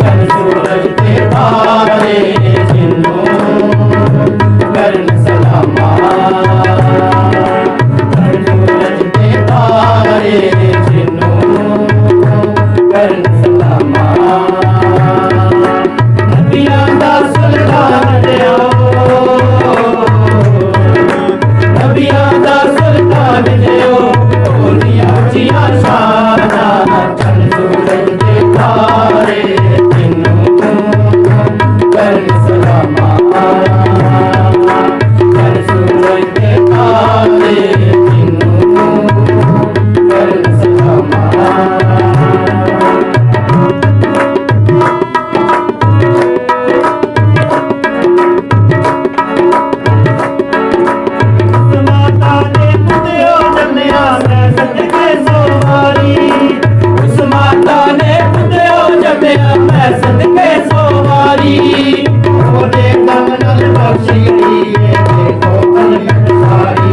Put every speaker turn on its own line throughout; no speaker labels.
चंद सूरज के तारे जिन्हों करन सलामा। चंद सूरज के तारे जिन्हों करन सलामा। नबियां दा सुल्तान दियो, नबियां दा सुल्तान दियो, ओलियां जिया शाना। चंद सूरज के तारे जिन्हों करन सलामा। चंद सूरज के तारे जिन्हों करन सलामा। माता ने पुत्रो जन्मया मैं सदके सोवारी। उस माता ने पुत्रो जन्मया मैं सदके सोवारी। ओदे दम नल बख्शी गई ये देखो कलकत सारी।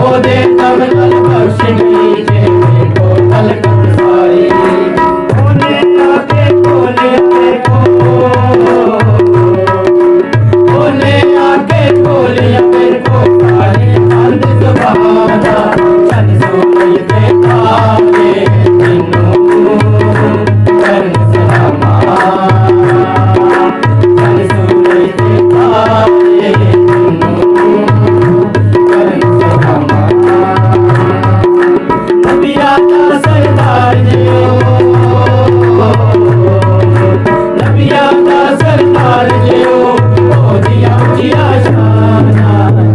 ओदे दम नल बख्शी गई ये देखो कलकत सारी। ओने आके खोले देखो, ओने आके खोले देखो सारे बंद ज़बाना। चंद सूरज के तारे जिन्हों करन सलामा। चंद सूरज के तारे जिन्हों करन सलामा। नबियां दा सरदार जियो, नबियां दा सरदार जियो, ओदियां जिया शाना।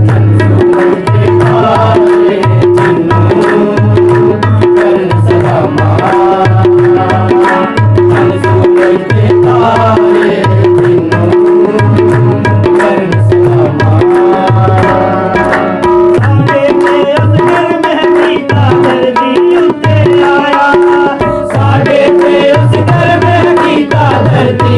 चंद सूरज के तारे जिन्हों करन सलामा। चंद सूरज के तारे जिन्हों करन सलामा। साडे ते असगर महदी दा दर्दी उत्ते आया। साडे ते असगर महदी दा दर्दी